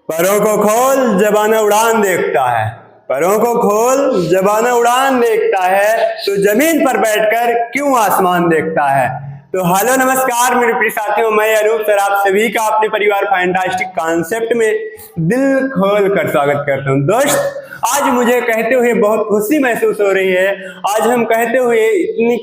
परों को खोल ज़बान उड़ान देखता है, परों को खोल ज़बान उड़ान देखता है, तो जमीन पर बैठकर क्यों आसमान देखता है। तो हेलो नमस्कार मेरे प्रिय साथियों, मैं अनूप सर आप सभी का अपने परिवार फैंटास्टिक कॉन्सेप्ट में दिल खोल कर स्वागत करता हूं। दोस्त, आज मुझे कहते हुए बहुत खुशी महसूस हो रही है। आज हम कहते हुए इतनी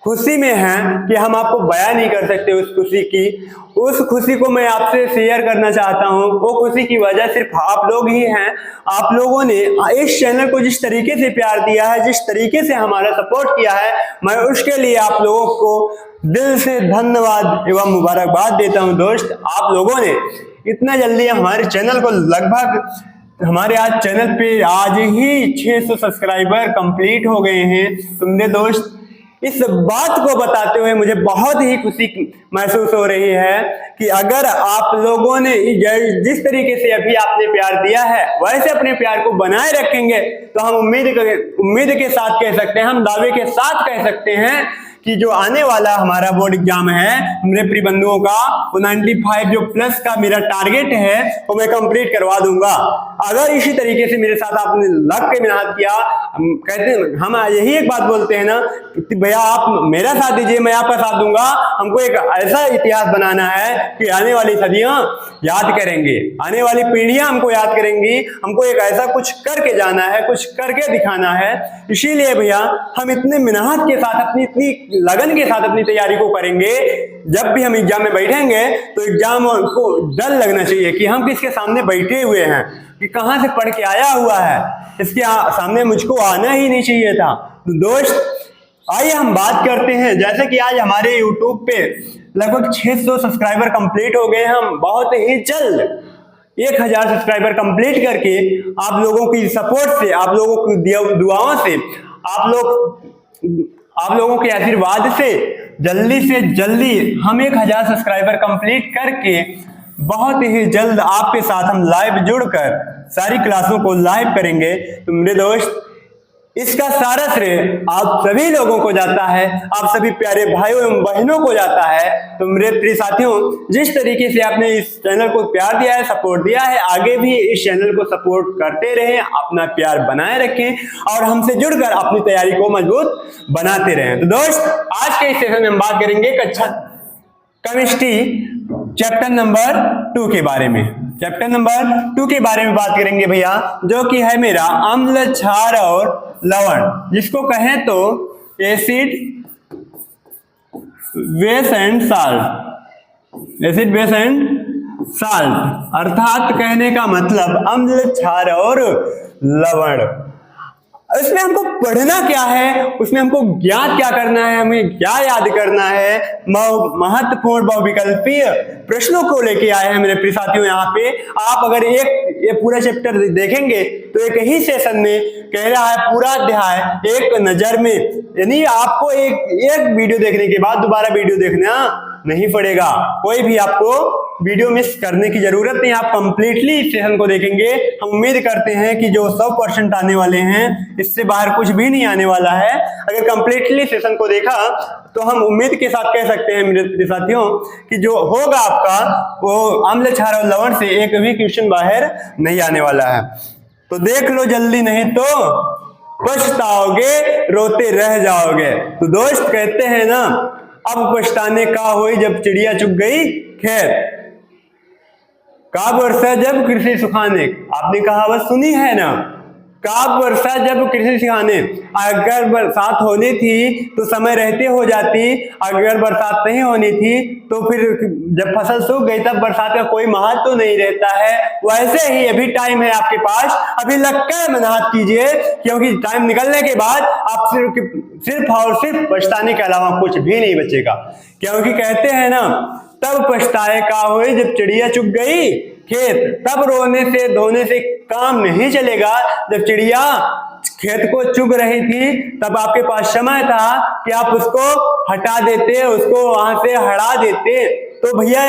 खुशी में हैं कि हम आपको बयां नहीं कर सकते उस खुशी को मैं आपसे शेयर करना चाहता हूं। वो खुशी की वजह सिर्फ आप लोग ही हैं। आप लोगों ने इस चैनल को जिस तरीके से प्यार दिया है, जिस तरीके से हमारा सपोर्ट किया है, मैं उसके लिए आप लोगों को दिल से धन्यवाद एवं मुबारकबाद देता हूं। दोस्त, आप लोगों ने इतना जल्दी हमारे चैनल को हमारे आज चैनल पे आज ही 600 सब्सक्राइबर कंप्लीट हो गए हैं। तुमने दोस्त, इस बात को बताते हुए मुझे बहुत ही खुशी महसूस हो रही है कि अगर आप लोगों ने जिस तरीके से अभी आपने प्यार दिया है वैसे अपने प्यार को बनाए रखेंगे तो हम उम्मीद के साथ कह सकते हैं, हम दावे के साथ कह सकते हैं कि जो आने वाला हमारा बोर्ड एग्जाम है मेरे प्रिय बंधुओं का, वो 95 जो प्लस का मेरा टारगेट है वो मैं कंप्लीट करवा दूंगा। अगर इसी तरीके से मेरे साथ आपने लग के मेहनत किया, हम यही एक बात बोलते हैं ना कि भैया आप मेरा साथ दीजिए, मैं आपका साथ दूंगा। हमको एक ऐसा इतिहास बनाना है कि आने वाली सदियां याद करेंगे, आने वाली पीढ़ियां हमको याद करेंगी। हमको एक ऐसा कुछ करके जाना है, कुछ करके दिखाना है। इसीलिए भैया हम इतने मेहनत के साथ, अपनी इतनी लगन के साथ अपनी तैयारी को करेंगे। जब भी हम एग्जाम में बैठेंगे तो एग्जाम को डर लगना चाहिए कि हम किसके सामने बैठे हुए हैं, कि कहां से पढ़ के आया हुआ है, इसके सामने मुझको आना ही नहीं चाहिए था। तो दोस्त, आइए हम बात करते हैं। जैसे कि आज हमारे YouTube पे लगभग 600 सब्सक्राइबर कंप्लीट हो गए। हम बहुत ही जल्द 1000 सब्सक्राइबर कंप्लीट करके आप लोगों की सपोर्ट से, आप लोगों की दुआओं से, आप लोगों के आशीर्वाद से जल्दी हम 1000 सब्सक्राइबर कंप्लीट करके बहुत ही जल्द आपके साथ हम लाइव जुड़कर सारी क्लासों को लाइव करेंगे। तो मेरे दोस्त, इसका सारा श्रेय आप सभी लोगों को जाता है, आप सभी प्यारे भाइयों एवं बहनों को जाता है। तो मेरे प्रिय साथियों, जिस तरीके से आपने इस चैनल को प्यार दिया है, सपोर्ट दिया है, आगे भी इस चैनल को सपोर्ट करते रहें, अपना प्यार बनाए रखें और हमसे जुड़कर अपनी तैयारी को मजबूत बनाते रहें। तो दोस्त, आज के इस सेशन में हम बात करेंगे कक्षा केमिस्ट्री चैप्टर नंबर 2 के बारे में। चैप्टर नंबर 2 के बारे में बात करेंगे भैया, जो कि है मेरा अम्ल, क्षार और लवण, जिसको कहें तो acid, base and salt. Acid, base and salt अर्थात कहने का मतलब अम्ल, क्षार और लवण। इसमें हमको पढ़ना क्या है, उसमें हमको ज्ञात क्या करना है, हमें क्या याद करना है, महत्वपूर्ण बहुविकल्पीय प्रश्नों को लेके आए हैं मेरे प्रिय साथियों। यहाँ पे आप अगर ये पूरा चैप्टर देखेंगे तो एक ही सेशन में कह रहा है पूरा अध्याय एक नजर में, यानी आपको एक वीडियो देखने के बाद दोबारा वीडियो देखना नहीं पड़ेगा। कोई भी आपको वीडियो मिस करने की जरूरत नहीं, आप कंप्लीटली इस सेशन को देखेंगे। हम उम्मीद करते हैं कि जो 100% आने वाले हैं, इससे बाहर कुछ भी नहीं आने वाला है। अगर कंप्लीटली सेशन को देखा तो हम उम्मीद के साथ कह सकते हैं मेरे साथियों कि जो होगा आपका वो अम्ल, क्षार और लवण से एक भी क्वेश्चन बाहर नहीं आने वाला है। तो देख लो जल्दी, नहीं तो पछताओगे, रोते रह जाओगे। तो दोस्त, कहते हैं ना, अब पछताने का होई जब चिड़िया चुग गई खेत, का वर्षा जब कृषि सुखाने। आपने कहावत सुनी है ना, का वर्षा जब कृषि सुखाने। अगर बरसात होनी थी तो समय रहते हो जाती, अगर बरसात नहीं होनी थी तो फिर जब फसल सूख गई तब बरसात का कोई महत्व तो नहीं रहता है। वैसे ही अभी टाइम है आपके पास, अभी लगकर मेहनत कीजिए, क्योंकि टाइम निकलने के बाद आप सिर्फ और सिर्फ पछताने के अलावा कुछ भी नहीं बचेगा। क्योंकि कहते हैं ना, तब पछताए का होए जब चिड़िया चुग गई खेत। तब रोने से धोने से काम नहीं चलेगा। जब चिड़िया खेत को चुग रही थी तब आपके पास समय था कि आप उसको हटा देते, उसको वहां से हटा देते। तो भैया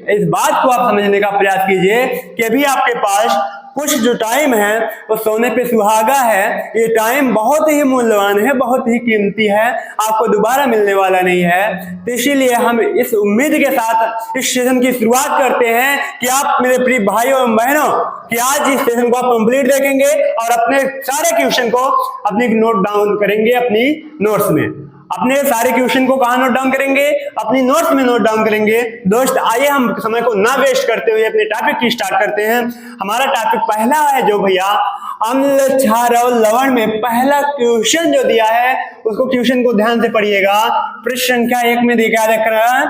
इस बात को आप समझने का प्रयास कीजिए कि अभी आपके पास कुछ जो टाइम है वो सोने पे सुहागा है। ये टाइम बहुत ही मूल्यवान है, बहुत ही कीमती है, आपको दोबारा मिलने वाला नहीं है। तो इसीलिए हम इस उम्मीद के साथ इस सेशन की शुरुआत करते हैं कि आप मेरे प्रिय भाइयों एवं बहनों कि आज इस सेशन को आप कंप्लीट देखेंगे और अपने सारे क्वेश्चन को अपनी नोट डाउन करेंगे अपनी नोट्स में। अपने सारे क्वेश्चन को कहाँ नोट डाउन करेंगे? अपनी नोट्स में नोट डाउन करेंगे। दोस्त आइए हम समय को ना वेस्ट करते हुए अपने टॉपिक की स्टार्ट करते हैं। हमारा टॉपिक पहला है जो भैया अम्ल, क्षार और लवण में पहला क्वेश्चन जो दिया है उसको क्वेश्चन को ध्यान से पढ़िएगा। पृष्ठ संख्या 1 में देखा देख रहा है,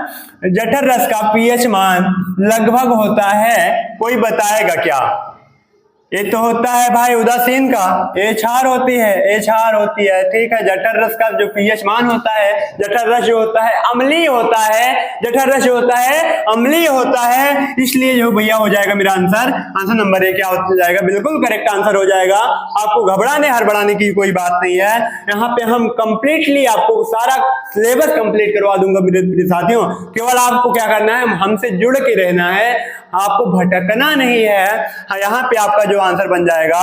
जठर रस का पीएच मान लगभग होता है, कोई बताएगा क्या? ये तो होता है भाई उदासीन का, ये क्षार होती है, ये क्षार होती है, ठीक है। जठर रस का जो पीएच मान होता है, जठर रस जो होता है अम्लीय होता है, जठर रस जो होता है अम्लीय होता है, इसलिए जो भैया हो जाएगा मेरा आंसर नंबर ए क्या हो जाएगा? बिल्कुल करेक्ट आंसर हो जाएगा। आपको घबराने हड़बड़ाने की कोई बात नहीं है। यहाँ पे हम कंप्लीटली आपको सारा सिलेबस कंप्लीट करवा दूंगा मेरे साथियों। केवल आपको क्या करना है, हमसे जुड़ के रहना है, आपको भटकना नहीं है। यहाँ पे आपका जो आंसर बन जाएगा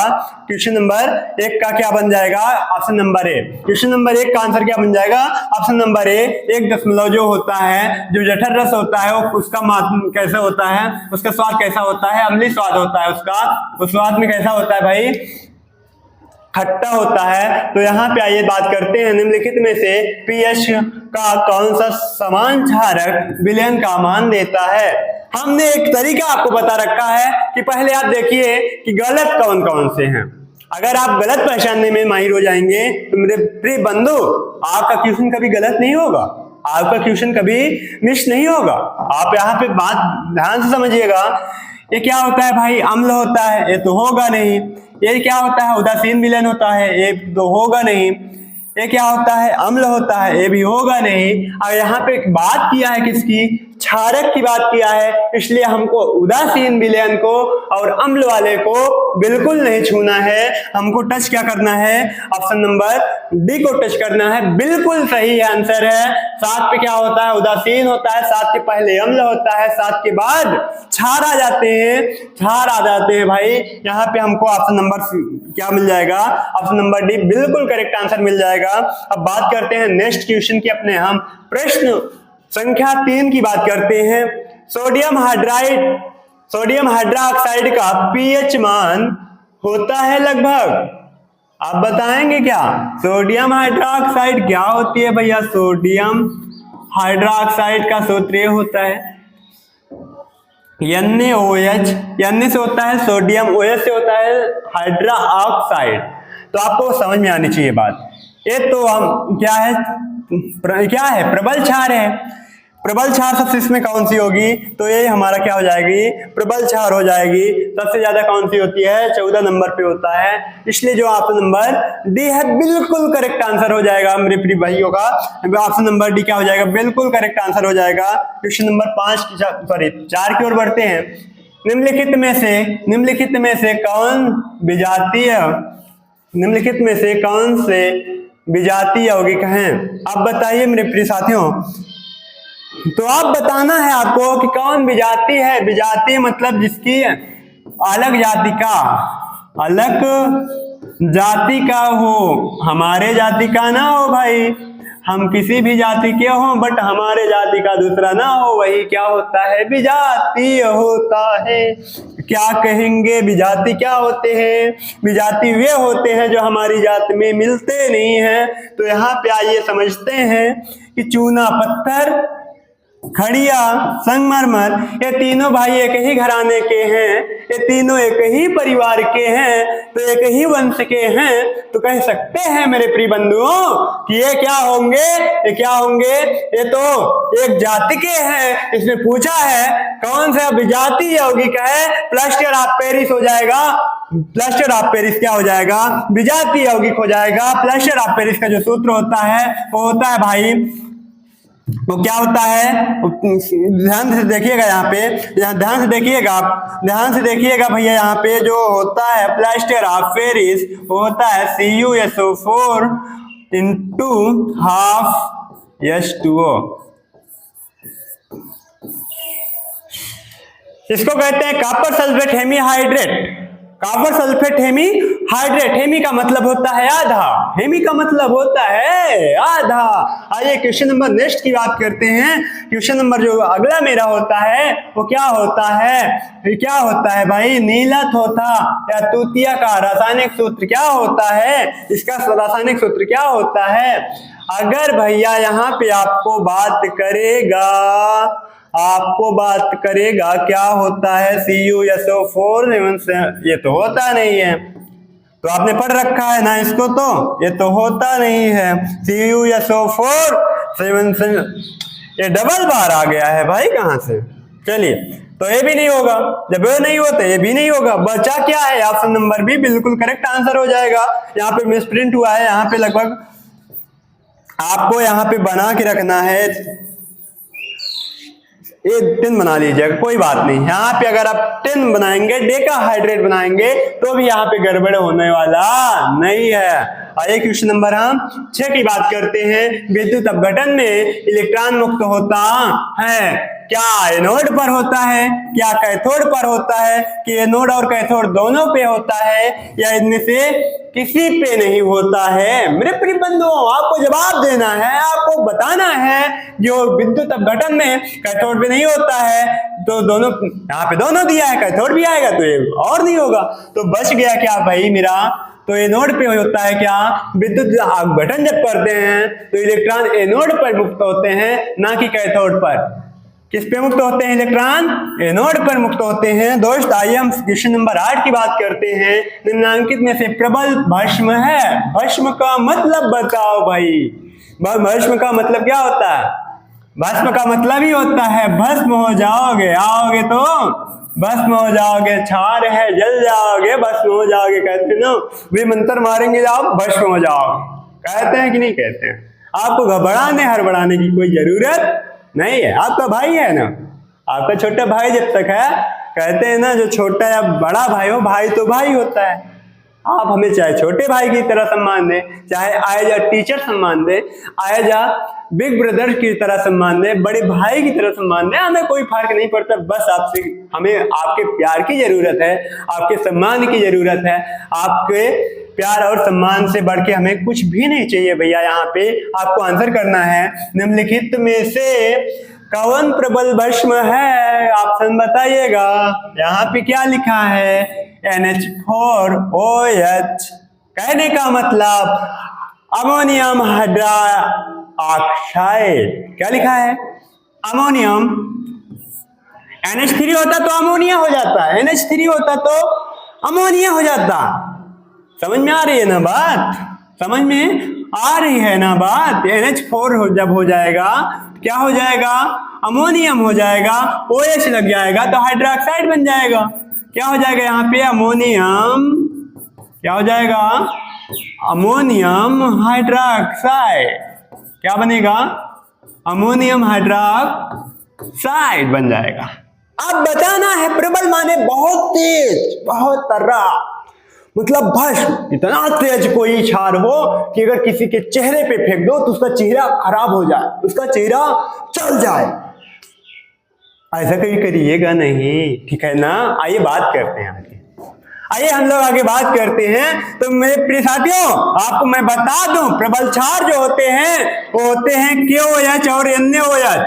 क्वेश्चन नंबर 1 का क्या बन जाएगा? Option number A. Question number 1 का आंसर क्या बन जाएगा? Option number A. 1 जो होता है, जो जठर रस होता है उसका कैसे होता है, उसका स्वाद कैसा होता है? अम्लीय स्वाद होता है उसका। उस स्वाद में कैसा होता है भाई? खट्टा होता है। तो यहाँ पे आइए बात करते हैं, निम्नलिखित में से पीएच का कौन सा समान क्षारक विलयन का मान देता है? हमने एक तरीका आपको बता रखा है कि पहले आप देखिए कि गलत कौन कौन से हैं। अगर आप गलत पहचानने में माहिर हो जाएंगे तो मेरे प्रिय बंधु आपका क्वेश्चन कभी गलत नहीं होगा, आपका क्वेश्चन कभी मिस नहीं होगा। आप यहाँ पे बात ध्यान से समझिएगा। ये क्या होता है भाई? अम्ल होता है, ये तो होगा नहीं। ये क्या होता है? उदासीन विलयन होता है, ये तो होगा नहीं। ये क्या होता है? अम्ल होता है, ये भी होगा नहीं। और यहाँ पे बात किया है किसकी? क्षारक की बात किया है, इसलिए हमको उदासीन विलयन को और अम्ल वाले को बिल्कुल नहीं छूना है। हमको टच क्या करना है? ऑप्शन नंबर डी को टच करना है, बिल्कुल सही आंसर है। 7 पे क्या होता है? उदासीन होता है, 7 के पहले अम्ल होता है, 7 के बाद क्षार आ जाते हैं, क्षार आ जाते हैं भाई। यहाँ पे हमको ऑप्शन नंबर क्या मिल जाएगा? ऑप्शन नंबर डी बिल्कुल करेक्ट आंसर मिल जाएगा। अब बात करते हैं नेक्स्ट क्वेश्चन की। अपने हम प्रश्न संख्या 3 की बात करते हैं। सोडियम हाइड्रोक्साइड का पीएच मान होता है लगभग, आप बताएंगे क्या? सोडियम हाइड्रोक्साइड क्या होती है भैया? सोडियम हाइड्रोक्साइड का सूत्र होता है NaOH, Na से होता है सोडियम, OH से होता है हाइड्रोक्साइड। तो आपको समझ में आनी चाहिए बात। ये तो हम क्या है प्रबल क्षार है। प्रबल क्षार सबसे इसमें कौन सी होगी? तो ये हमारा क्या हो जाएगी? प्रबल क्षार हो जाएगी। सबसे ज्यादा कौन सी होती है? 14 नंबर पे होता है, इसलिए जो ऑप्शन नंबर डी है बिल्कुल करेक्ट आंसर हो जाएगा मेरे प्रिय भाइयों का। ऑप्शन नंबर डी क्या हो जाएगा? बिल्कुल करेक्ट आंसर हो जाएगा। क्वेश्चन नंबर 4 की ओर बढ़ते हैं। निम्नलिखित में से कौन से विजातीय यौगिक हैं? आप बताइए मेरे प्रिय साथियों। तो आप बताना है आपको कि कौन विजातीय है। विजातीय मतलब जिसकी अलग जाति का हो, हमारे जाति का ना हो भाई। हम किसी भी जाति के हो बट हमारे जाति का दूसरा ना हो, वही क्या होता है? विजातीय होता है। क्या कहेंगे? विजाती क्या होते हैं? विजाती वे होते हैं जो हमारी जाति में मिलते नहीं हैं। तो यहाँ पे आइए समझते हैं कि चूना पत्थर, खड़िया, संगमरमर, ये तीनों भाई एक ही घराने के हैं, ये तीनों एक ही परिवार के हैं, तो एक ही वंश के हैं। तो कह सकते हैं मेरे प्रिय बंधुओं कि ये क्या होंगे? ये तो एक जाति के हैं। इसमें पूछा है कौन सा विजातीय यौगिक है? प्लास्टर ऑफ पेरिस हो जाएगा। प्लास्टर ऑफ पेरिस क्या हो जाएगा? विजातीय यौगिक हो जाएगा। प्लास्टर ऑफ पेरिस का जो सूत्र होता है वो होता है भाई, वो क्या होता है? ध्यान से देखिएगा, ध्यान से देखिएगा भैया। यहाँ पे जो होता है प्लास्टर ऑफ पेरिस वो होता है CuSO4 into half H2O। इसको कहते हैं copper sulphate hemihydrate. Copper sulphate hemi hydrate. Hemi का मतलब होता है आधा, हेमी का मतलब होता है आधा। आइए क्वेश्चन नंबर नेक्स्ट की बात करते हैं। क्वेश्चन नंबर जो अगला मेरा होता है वो क्या होता है, क्या होता है भाई, नीलथोथा या तूतिया का रासायनिक सूत्र क्या होता है, इसका रासायनिक सूत्र क्या होता है। अगर भैया यहाँ पे आपको बात करेगा क्या होता है CuSO4, ये तो होता नहीं है, तो आपने पढ़ रखा है ना इसको, तो ये तो होता नहीं है। CuSO4 ये डबल बार आ गया है भाई कहां से। चलिए, तो ये भी नहीं होगा, जब ये नहीं होता ये भी नहीं होगा, बचा क्या है, ऑप्शन नंबर बी बिल्कुल करेक्ट आंसर हो जाएगा। यहाँ पे मिस प्रिंट हुआ है, यहाँ पे लगभग आपको यहाँ पे बना के रखना है, ये 10 बना लीजिएगा, कोई बात नहीं। यहाँ पे अगर आप 10 बनाएंगे, डेकाहाइड्रेट बनाएंगे, तो भी यहाँ पे गड़बड़ होने वाला नहीं है। आइए क्वेश्चन नंबर हम 6 की बात करते हैं। विद्युत अपघटन में इलेक्ट्रॉन मुक्त होता है, क्या एनोड पर होता है, क्या कैथोड पर होता है, कि एनोड और कैथोड दोनों पे होता है, या इनमें से किसी पे नहीं होता है। मेरे प्रिय बंधुओं, आपको जवाब देना है, आपको बताना है। जो विद्युत अपघटन में कैथोड पे नहीं होता है, तो दोनों, यहाँ पे दोनों दिया है, कैथोड भी आएगा तो ये और नहीं होगा, तो बच गया क्या भाई मेरा, तो एनोड पे होता है क्या, विद्युत अपघटन जब करते हैं तो इलेक्ट्रॉन एनोड पर मुक्त होते हैं, ना कि कैथोड पर। किस पे मुक्त होते हैं इलेक्ट्रॉन, एनोड पर मुक्त होते हैं। दोस्त आइए हम क्वेश्चन नंबर 8 की बात करते हैं। निम्नलिखित में से प्रबल भस्म है, भस्म का मतलब बताओ भाई। भस्म का मतलब क्या होता है, भस्म का मतलब ही होता है भस्म हो जाओगे, आओगे तो भस्म हो जाओगे, छार है जल जाओगे, भस्म हो जाओगे, कहते ना वे मंत्र मारेंगे आप भस्म हो जाओगे, कहते हैं कि नहीं कहते हैं। आपको घबराने हड़बड़ाने की कोई जरूरत नहीं है, आपका भाई है ना, आपका छोटा भाई जब तक है, कहते हैं ना जो छोटा या बड़ा भाई हो, भाई तो भाई होता है। आप हमें चाहे छोटे भाई की तरह सम्मान दें, चाहे एज अ टीचर सम्मान दें, एज अ बिग ब्रदर की तरह सम्मान दें, बड़े भाई की तरह सम्मान दें, हमें कोई फर्क नहीं पड़ता। बस आपसे हमें आपके प्यार की जरूरत है, आपके सम्मान की जरूरत है। आपके प्यार और सम्मान से बढ़ के हमें कुछ भी नहीं चाहिए भैया। यहाँ पे आपको आंसर करना है, निम्नलिखित में से कौन प्रबल भस्म है, ऑप्शन बताइएगा। यहाँ पे क्या लिखा है, NH4OH, कहने का मतलब अमोनियम हाइड्रोक्साइड। क्या लिखा है, अमोनियम, NH3 होता तो अमोनिया हो जाता, NH3 होता तो अमोनिया हो जाता। समझ में आ रही है ना बात, समझ में आ रही है ना बात। NH4 जब हो जाएगा क्या हो जाएगा, अमोनियम हो जाएगा, OH लग जाएगा तो हाइड्रोक्साइड बन जाएगा। क्या हो जाएगा यहाँ पे, अमोनियम, क्या हो जाएगा, अमोनियम हाइड्रोक्साइड। क्या बनेगा, अमोनियम हाइड्रोक्साइड बन जाएगा। अब बताना है प्रबल माने बहुत तेज, बहुत तर्रा, मतलब भस्म इतना तेज कोई क्षार हो कि अगर किसी के चेहरे पे फेंक दो तो उसका चेहरा खराब हो जाए, उसका चेहरा चल जाए। ऐसा कभी करिएगा नहीं, ठीक है ना। आइए बात करते हैं आगे, आइए हम लोग आगे बात करते हैं। तो मेरे प्रिय साथियों, आपको मैं बता दूं प्रबल क्षार जो होते हैं वो होते हैं KOH और NaOH,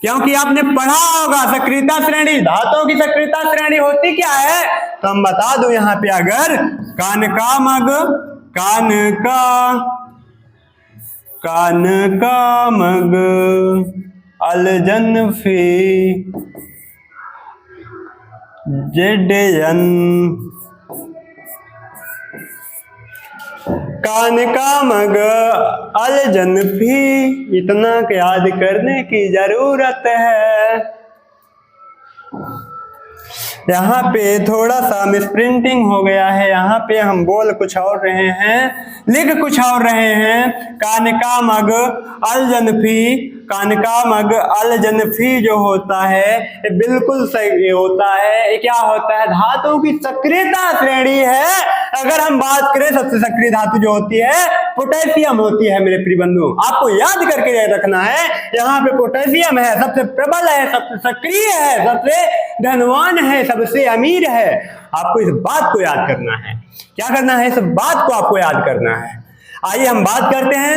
क्योंकि आपने पढ़ा होगा सक्रियता श्रेणी, धातुओं की सक्रियता श्रेणी होती क्या है, तो हम बता दूं यहाँ पे, अगर कानकामग, कानकामग अलजनफी ZN, कानकामग अलजनफी, इतना याद करने की जरूरत है। यहाँ पे थोड़ा सा मिसप्रिंटिंग हो गया है, यहाँ पे हम बोल कुछ और रहे हैं, लिख कुछ और रहे हैं। कानकामग अलजनफी, कानकामग अलजनफी जो होता है ये बिल्कुल सही होता है। ये क्या होता है, धातुओं की सक्रियता श्रेणी है। अगर हम बात करें सबसे सक्रिय धातु जो होती है पोटेशियम होती है मेरे प्रिय बंधु। आपको याद करके रखना है, यहाँ पे पोटेशियम है, सबसे प्रबल है, सबसे सक्रिय है, सबसे धनवान है, सबसे अमीर है। आपको इस बात को याद करना है। क्या करना है? इस बात को आपको याद करना है। आइए हम बात करते हैं।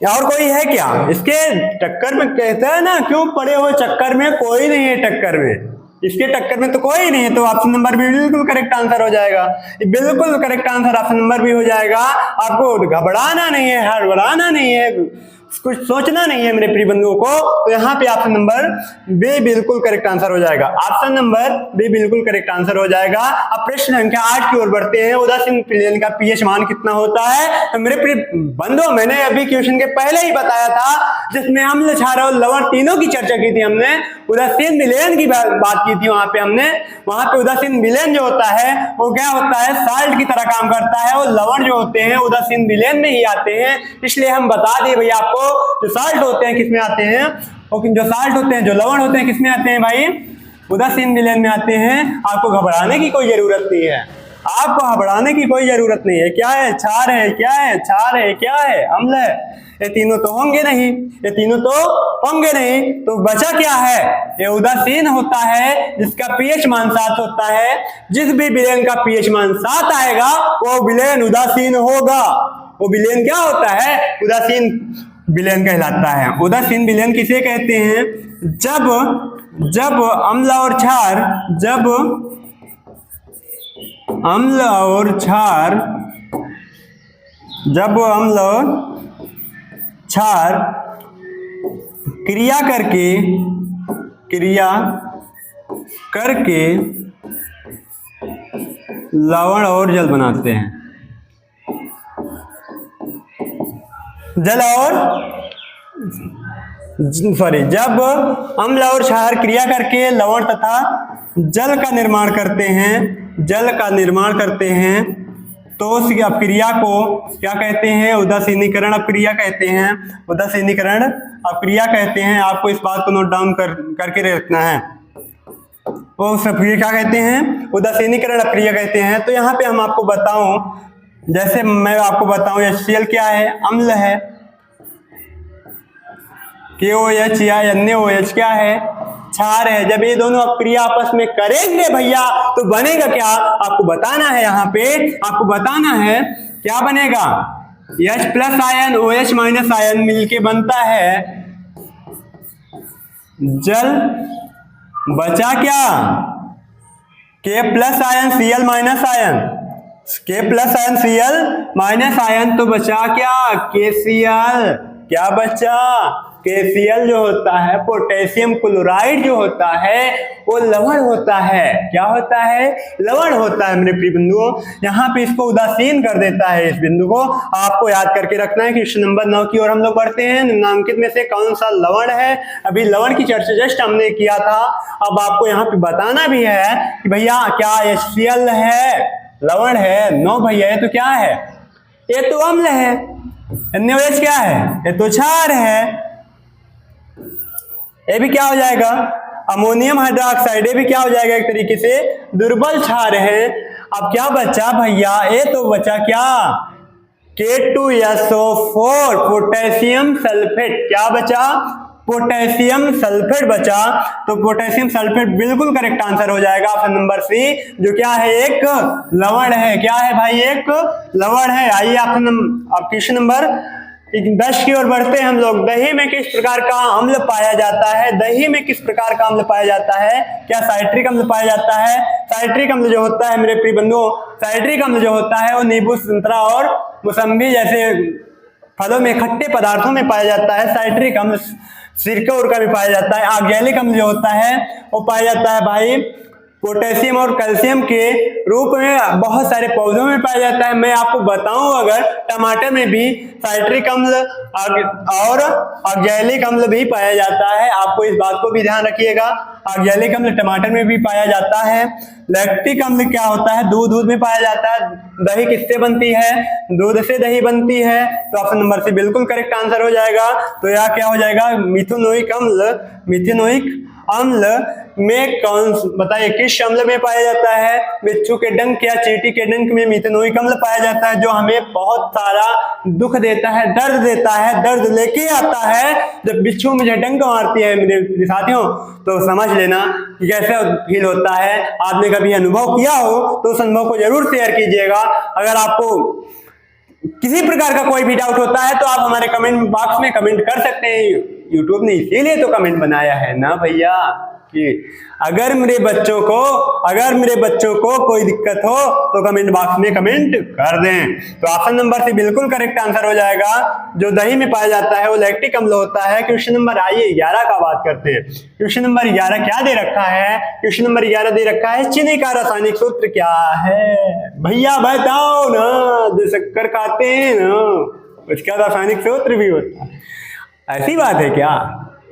और कोई है क्या इसके टक्कर में? कहता है ना, क्यों पड़े हो चक्कर में, कोई नहीं है टक्कर में, इसके टक्कर में तो कोई नहीं है। तो ऑप्शन नंबर भी बिल्कुल करेक्ट आंसर हो जाएगा, बिल्कुल करेक्ट आंसर ऑप्शन नंबर भी हो जाएगा। आपको घबराना नहीं है, हड़बड़ाना नहीं है, कुछ सोचना नहीं है मेरे प्रिय बंधुओं को। तो यहाँ पे ऑप्शन नंबर बी बिल्कुल करेक्ट आंसर हो जाएगा। ऑप्शन नंबर बी बिल्कुल करेक्ट आंसर हो जाएगा। अब प्रश्न संख्या 8 की ओर बढ़ते हैं। उदासीन विलयन का पीएच मान कितना होता है? तो मेरे प्रिय बंधुओं, मैंने अभी क्वेश्चन के पहले ही बताया था, जिसमें अम्ल, क्षार और लवण तीनों की चर्चा की थी हमने। उदासीन विलयन की बात की थी वहां पे उदासीन विलयन जो होता है वो क्या होता है? साल्ट की तरह काम करता है, और लवण जो होते हैं उदासीन विलयन में ही आते हैं। इसलिए हम बता दिए भैया आपको, जो साल्ट होते हैं किसमें आते हैं, और जो साल्ट होते हैं, जो लवण होते हैं किसमें आते हैं भाई? उदासीन विलयन में आते हैं। आपको घबराने की कोई जरूरत नहीं है, आपको घबराने की कोई जरूरत नहीं है। क्या है? क्षार है, क्या है? क्षार है, क्या है? अम्ल है। ये तीनों तो होंगे नहीं, ये तीनों तो होंगे नहीं। तो बचा क्या है? ये उदासीन होता है, जिसका पीएच मान 7 होता है। जिस भी विलयन का पीएच मान 7 आएगा वो विलयन उदासीन होगा। वो विलयन क्या होता है? उदासीन विलयन कहलाता है। उदासीन विलयन किसे कहते हैं? जब अम्ल और क्षार, जब अम्ल और क्षार, जब अम्ल और क्षार क्रिया करके लवण और जल बनाते हैं। जब अम्ल और क्षार क्रिया करके लवण तथा जल का निर्माण करते हैं, तो उस क्रिया को क्या कहते हैं? उदासीनीकरण अपक्रिया कहते हैं। उदासीनीकरण अपक्रिया कहते हैं। आपको इस बात को नोट डाउन करके रखना है। वो सब क्या कहते हैं? उदासीनीकरण अपक्रिया कहते हैं। तो यहाँ पे हम आपको बताऊं, जैसे मैं आपको बताऊं, HCl क्या है? अम्ल है। KOH या NaOH क्या है? क्षार है। जब ये दोनों अपक्रिया आपस में करेंगे भैया तो बनेगा क्या? आपको बताना है। यहाँ पे आपको बताना है क्या बनेगा? H+ आयन OH- आयन मिलके बनता है जल। बचा क्या? K+ ion Cl- ion, K+ ion Cl- ion. तो बचा क्या? KCl। क्या बचा? KCl जो होता है, पोटेशियम क्लोराइड जो होता है, वो लवण होता है। क्या होता है? लवण होता है मेरे प्रिय बिंदुओं। यहाँ पे इसको उदासीन कर देता है। इस बिंदु को आपको याद करके रखना है। क्वेश्चन नंबर 9 की ओर हम लोग बढ़ते हैं। निम्नलिखित में से कौन सा लवण है? अभी लवण की चर्चा जस्ट हमने किया था। अब आपको यहाँ पे बताना भी है कि भैया क्या HCl है? लवण है? नो भैया, ये तो क्या है? ये तो अम्ल है। NaOH क्या है? ये तो क्षार है। ये भी क्या हो जाएगा? Ammonium hydroxide. ये भी क्या हो जाएगा? एक तरीके से दुर्बल क्षार है। अब क्या बचा भैया? ये तो बचा क्या? K2SO4 potassium sulphate. क्या बचा? पोटेशियम सल्फेट बचा। तो पोटेशियम सल्फेट बिल्कुल करेक्ट आंसर हो जाएगा ऑप्शन नंबर सी, जो क्या है? एक लवण है। क्या है भाई? एक लवण है। आइए क्वेश्चन नंबर 10 की ओर बढ़ते हैं हम लोग। दही में किस प्रकार का अम्ल पाया जाता है? दही में किस प्रकार का अम्ल पाया जाता है? क्या साइट्रिक अम्ल पाया जाता है? साइट्रिक अम्ल जो होता है मेरे प्रिय बंधुओं, साइट्रिक अम्ल जो होता है वो नींबू, संतरा और मौसम्बी जैसे फलों में, खट्टे पदार्थों में पाया जाता है। साइट्रिक अम्ल सिरका उरका भी पाया जाता है। ऑर्गेनिक अम्ल जो होता है वो पाया जाता है भाई पोटेशियम और कैल्शियम के रूप में बहुत सारे पौधों में पाया जाता है। मैं आपको बताऊं, अगर टमाटर में भी साइट्रिक अम्ल और ऑक्जेलिक अम्ल भी पाया जाता है। आपको इस बात को भी ध्यान रखिएगा। ऑक्जेलिक अम्ल टमाटर में भी पाया जाता है। लैक्टिक अम्ल क्या होता है? दूध में पाया जाता है। दही किससे बनती है? दूध से दही बनती है। तो ऑप्शन नंबर सी बिल्कुल करेक्ट आंसर हो जाएगा। तो यह क्या हो जाएगा? मिथेनोइक अम्ल, मिथेनोइक अम्ल में कौन, बताइए किस अम्ल में पाया जाता है? बिच्छू के डंक या चींटी के डंक में मिथेनोइक अम्ल पाया जाता है, जो हमें बहुत सारा दुख देता है, दर्द देता है, दर्द लेके आता है। जब बिच्छू मुझे डंक मारती है मेरे साथियों, तो समझ लेना कि कैसे फील होता है। आपने कभी अनुभव किया हो तो उस अनुभव को जरूर शेयर कीजिएगा। अगर आपको किसी प्रकार का कोई भी डाउट होता है तो आप हमारे कमेंट बॉक्स में कमेंट कर सकते हैं। यूट्यूब ने इसीलिए तो कमेंट बनाया है ना भैया, कि अगर मेरे बच्चों को कोई दिक्कत हो तो कमेंट बॉक्स में कमेंट कर दें। तो ऑप्शन नंबर सी बिल्कुल करेक्ट आंसर हो जाएगा। जो दही में पाया जाता है वो लैक्टिक अम्ल होता है। क्वेश्चन नंबर आइए 11 का बात करते हैं। क्वेश्चन नंबर 11 क्या दे रखा है? क्वेश्चन नंबर 11 दे रखा है, चीनी का रासायनिक सूत्र क्या है? भैया बताओ ना, जो शक्कर खाते हैं ना उसका रासायनिक सूत्र भी होता है, ऐसी बात है क्या?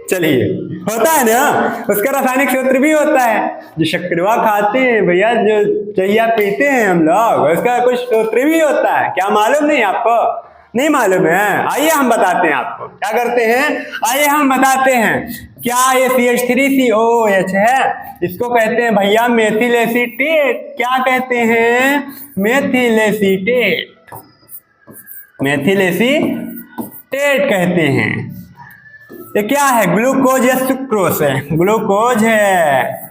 चलिए, होता है ना, उसका रासायनिक सूत्र भी होता है। जो शक्करवा खाते हैं भैया, जो चैया पीते हैं हम लोग, उसका कुछ सूत्र भी होता है। क्या मालूम नहीं आपको? नहीं मालूम है? आइए हम बताते हैं आपको। क्या करते हैं, आइए हम बताते हैं। क्या ये CH3COOH है? इसको कहते हैं भैया मेथिल एसीटेट। क्या कहते हैं? मेथिल एसीटेट, मेथिल एसीटेट कहते हैं। ये क्या है? ग्लूकोज या सुक्रोज है? ग्लूकोज है,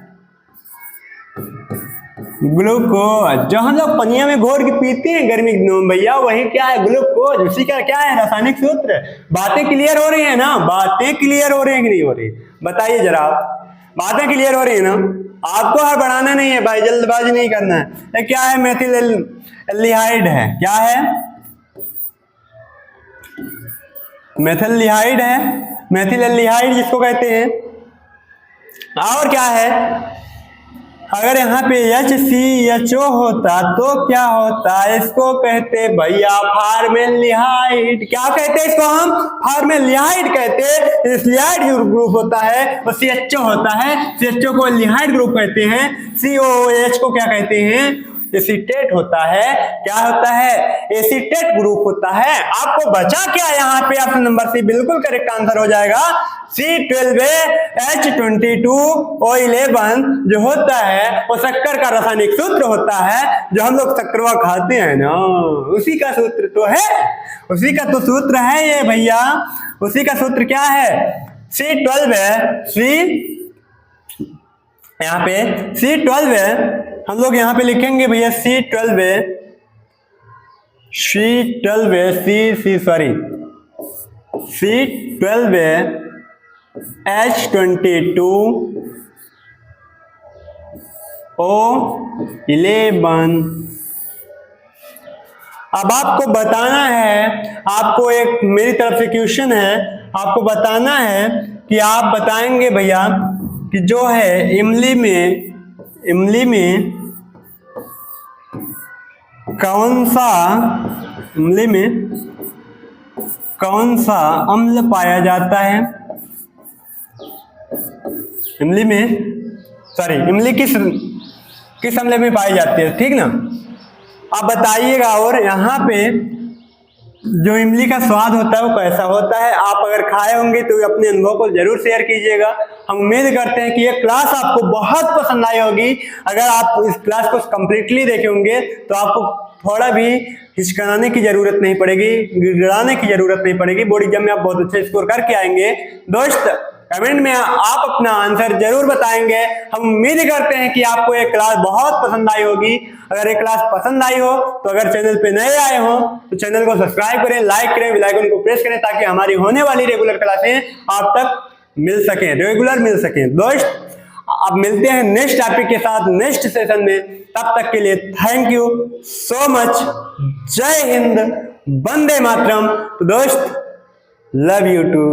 ग्लूकोज जो हम लोग पनिया में घोर के पीते हैं गर्मी के दिनों में भैया, वही क्या है? ग्लूकोज। उसी का क्या है? रासायनिक सूत्र। बातें क्लियर हो रही है ना? बातें क्लियर हो रही है कि नहीं हो रही? बताइए जरा, बातें क्लियर हो रही है ना? आपको हर बढ़ाना नहीं है भाई, जल्दबाजी नहीं करना है। ये क्या है? मेथिल एल्डिहाइड है। क्या है? मेथिल्डिहाइड है, मेथिल एल्डिहाइड जिसको कहते हैं। और क्या है? अगर यहाँ पे HCHO होता तो क्या होता? इसको कहते भैया फॉर्मेल्डिहाइड। क्या कहते हैं इसको? हम फॉर्मेल्डिहाइड कहते। एल्डिहाइड ग्रुप होता है और CHO होता है, CHO को एल्डिहाइड ग्रुप कहते हैं। COOH को क्या कहते हैं? एसीटेट होता है। क्या होता है? एसीटेट ग्रुप होता है। आपको बचा क्या यहाँ पे? ऑप्शन नंबर सी बिल्कुल करेक्ट आंसर हो जाएगा। C12H22O11 जो होता है वो शक्कर का रासायनिक सूत्र होता है। जो हम लोग शक्करवा खाते हैं ना, उसी का सूत्र तो है, उसी का तो सूत्र है ये भैया। उसी का सूत्र क्या है? C12 है। यहाँ पे C12 है, हम लोग यहाँ पे लिखेंगे भैया C12 है, C12 है H22O11। अब आपको बताना है, आपको एक मेरी तरफ से क्वेश्चन है, आपको बताना है कि आप बताएंगे भैया कि जो है इमली में कौन सा अम्ल पाया जाता है? इमली किस अम्ल में पाई जाती है? ठीक ना, आप बताइएगा। और यहाँ पे जो इमली का स्वाद होता है वो कैसा होता है? आप अगर खाए होंगे तो अपने अनुभव को जरूर शेयर कीजिएगा। हम उम्मीद करते हैं कि ये क्लास आपको बहुत पसंद आई होगी। अगर आप इस क्लास को कंप्लीटली देखे होंगे तो आपको थोड़ा भी हिचकिचाने की जरूरत नहीं पड़ेगी, गिड़गिड़ाने की जरूरत नहीं पड़ेगी। बोर्ड एग्जाम में आप बहुत अच्छे स्कोर करके आएंगे। दोस्त, कमेंट में आप अपना आंसर जरूर बताएंगे। हम उम्मीद करते हैं कि आपको ये क्लास बहुत पसंद आई होगी। अगर ये क्लास पसंद आई हो तो अगर चैनल पे नए आए हो तो चैनल को सब्सक्राइब करें, लाइक करें, बेल आइकन को प्रेस करें, ताकि हमारी होने वाली रेगुलर क्लासें आप तक मिल सकें। दोस्त, अब मिलते हैं नेक्स्ट टॉपिक के साथ नेक्स्ट सेशन में। तब तक के लिए थैंक यू सो मच। जय हिंद, वंदे मातरम। तो दोस्त, लव यू टू।